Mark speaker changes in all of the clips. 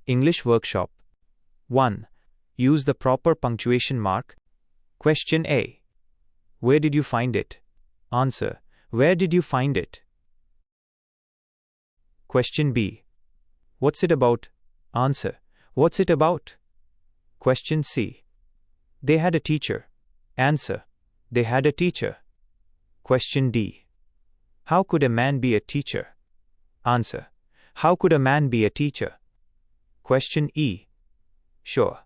Speaker 1: English workshop. 1. Use the proper punctuation mark. Question A. Where did you find it? Answer. Where did you find it? Question B. What's it about? Answer. What's it about? Question C. They had a teacher. Answer. They had a teacher. Question D. How could a man be a teacher? Answer. How could a man be a teacher? Question E. Sure.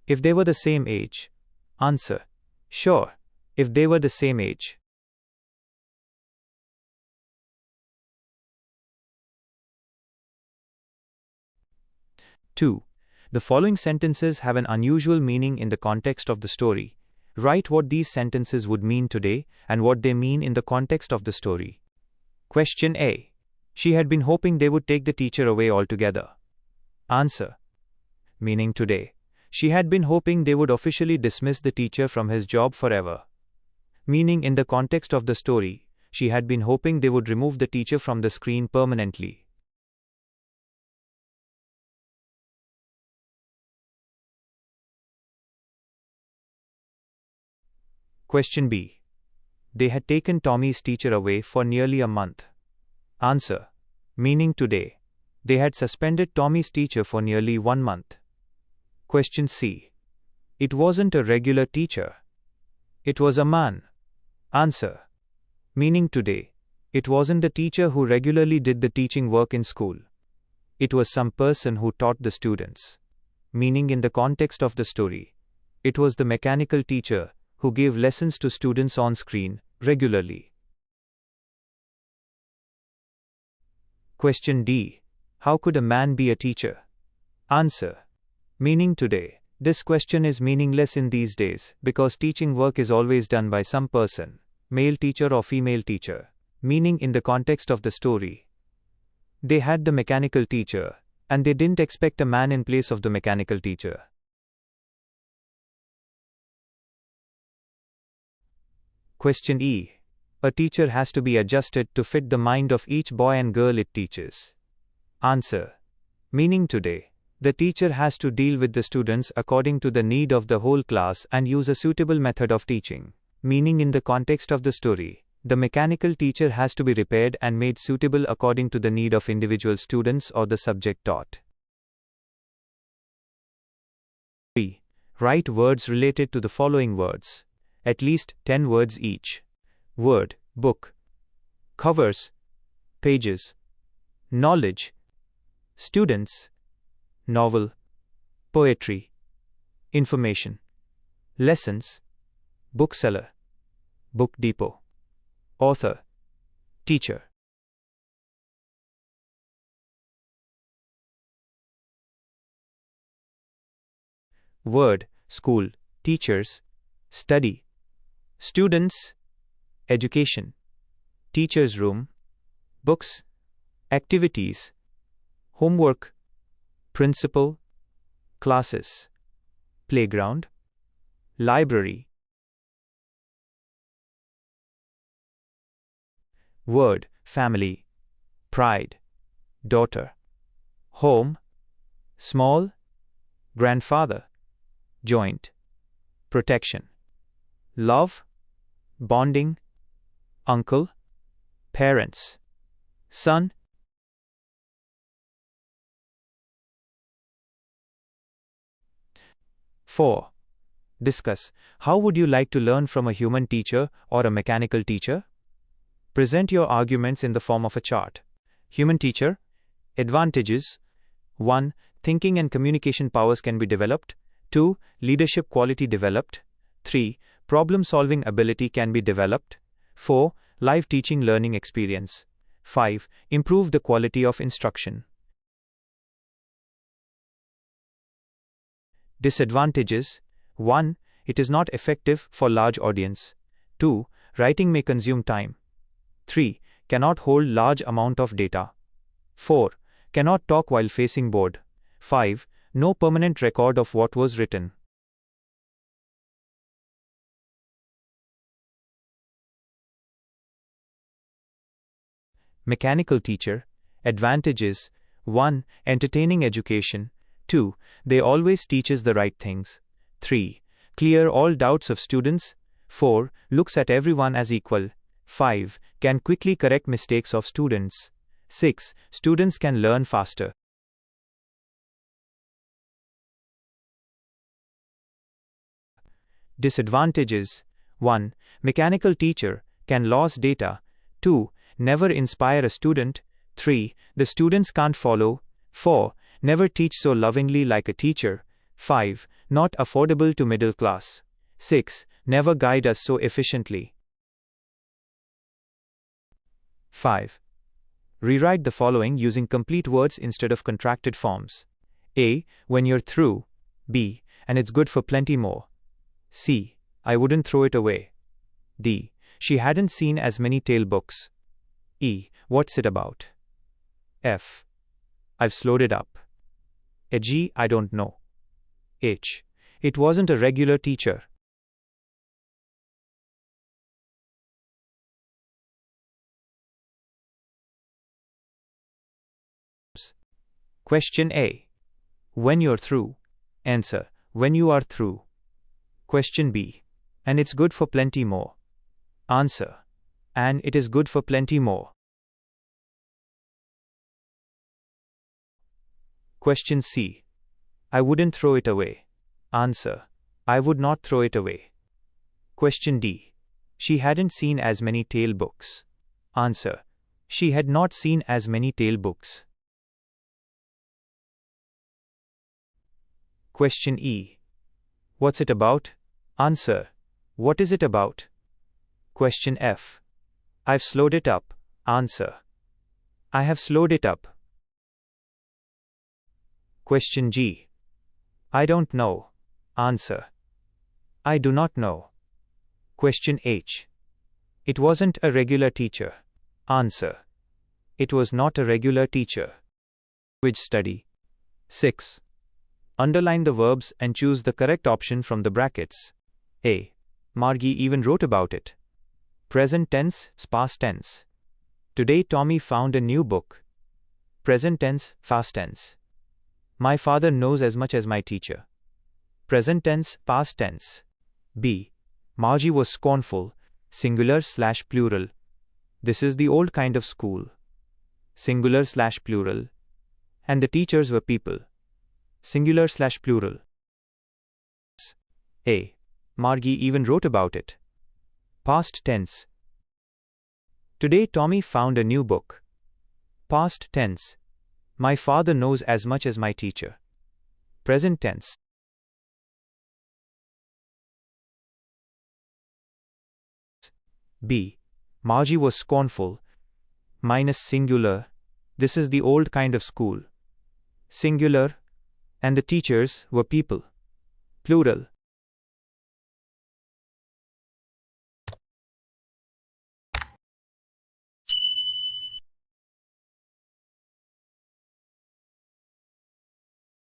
Speaker 1: If they were the same age. Answer. Sure. If they were the same age. Two. The following sentences have an unusual meaning in the context of the story. Write what these sentences would mean today and what they mean in the context of the story. Question A. She had been hoping they would take the teacher away altogether. Answer. Meaning today. She had been hoping they would officially dismiss the teacher from his job forever. Meaning in the context of the story, she had been hoping they would remove the teacher from the screen permanently. Question B. They had taken Tommy's teacher away for nearly a month. Answer. Meaning today. They had suspended Tommy's teacher for nearly 1 month. Question C. It wasn't a regular teacher. It was a man. Answer. Meaning today. It wasn't the teacher who regularly did the teaching work in school. It was some person who taught the students. Meaning in the context of the story. It was the mechanical teacher who gave lessons to students on screen regularly. Question D. How could a man be a teacher? Answer. Meaning today. This question is meaningless in these days because teaching work is always done by some person, male teacher or female teacher. Meaning in the context of the story. They had the mechanical teacher, and they didn't expect a man in place of the mechanical teacher. Question E. A teacher has to be adjusted to fit the mind of each boy and girl it teaches. Answer. Meaning today. The teacher has to deal with the students according to the need of the whole class and use a suitable method of teaching. Meaning in the context of the story. The mechanical teacher has to be repaired and made suitable according to the need of individual students or the subject taught. 3. Write words related to the following words. At least 10 words each. Word, book. Covers, pages. Knowledge, students. Novel, poetry. Information, lessons. Bookseller, book depot. Author, teacher. Word, school, teachers. Study, students. Education, teacher's room. Books, activities. Homework, principal. Classes, playground. Library. Word, family. Pride, daughter. Home, small. Grandfather, joint. Protection. Love, bonding. Uncle, parents. Son. Four. Discuss. How would you like to learn from a human teacher or a mechanical teacher? Present your arguments in the form of a chart. Human teacher. Advantages. 1. Thinking and communication powers can be developed. 2. Leadership quality developed. 3. Problem-solving ability can be developed. 4. Live teaching learning experience. 5. Improve the quality of instruction. Disadvantages. 1. It is not effective for large audience. 2. Writing may consume time. 3. Cannot hold large amount of data. 4. Cannot talk while facing board. 5. No permanent record of what was written. Mechanical teacher. Advantages. 1. Entertaining education. 2. They always teaches the right things. 3. Clear all doubts of students. 4. Looks at everyone as equal. 5. Can quickly correct mistakes of students. 6. Students can learn faster. Disadvantages. 1. Mechanical teacher, can lose data. 2. Never inspire a student. 3. The students can't follow. 4. Never teach so lovingly like a teacher. 5. Not affordable to middle class. 6. Never guide us so efficiently. 5. Rewrite the following using complete words instead of contracted forms. A. When you're through. B. And it's good for plenty more. C. I wouldn't throw it away. D. She hadn't seen as many tale books. E. What's it about? F. I've slowed it up. G. I don't know. H. It wasn't a regular teacher. Question A. When you're through. Answer. When you are through. Question B. And it's good for plenty more. Answer. And it is good for plenty more. Question C. I wouldn't throw it away. Answer. I would not throw it away. Question D. She hadn't seen as many tale books. Answer. She had not seen as many tale books. Question E. What's it about? Answer. What is it about? Question F. I've slowed it up. Answer. I have slowed it up. Question G. I don't know. Answer. I do not know. Question H. It wasn't a regular teacher. Answer. It was not a regular teacher. Language study. 6. Underline the verbs and choose the correct option from the brackets. A. Margie even wrote about it. Present tense, past tense. Today Tommy found a new book. Present tense, past tense. My father knows as much as my teacher. Present tense, past tense. B. Margie was scornful, singular/plural. This is the old kind of school. Singular/plural. And the teachers were people. Singular/plural. A. Margie even wrote about it. Past tense. Today Tommy found a new book. Past tense. My father knows as much as my teacher. Present tense. B. Margie was scornful. Minus singular. This is the old kind of school. Singular. And the teachers were people. Plural.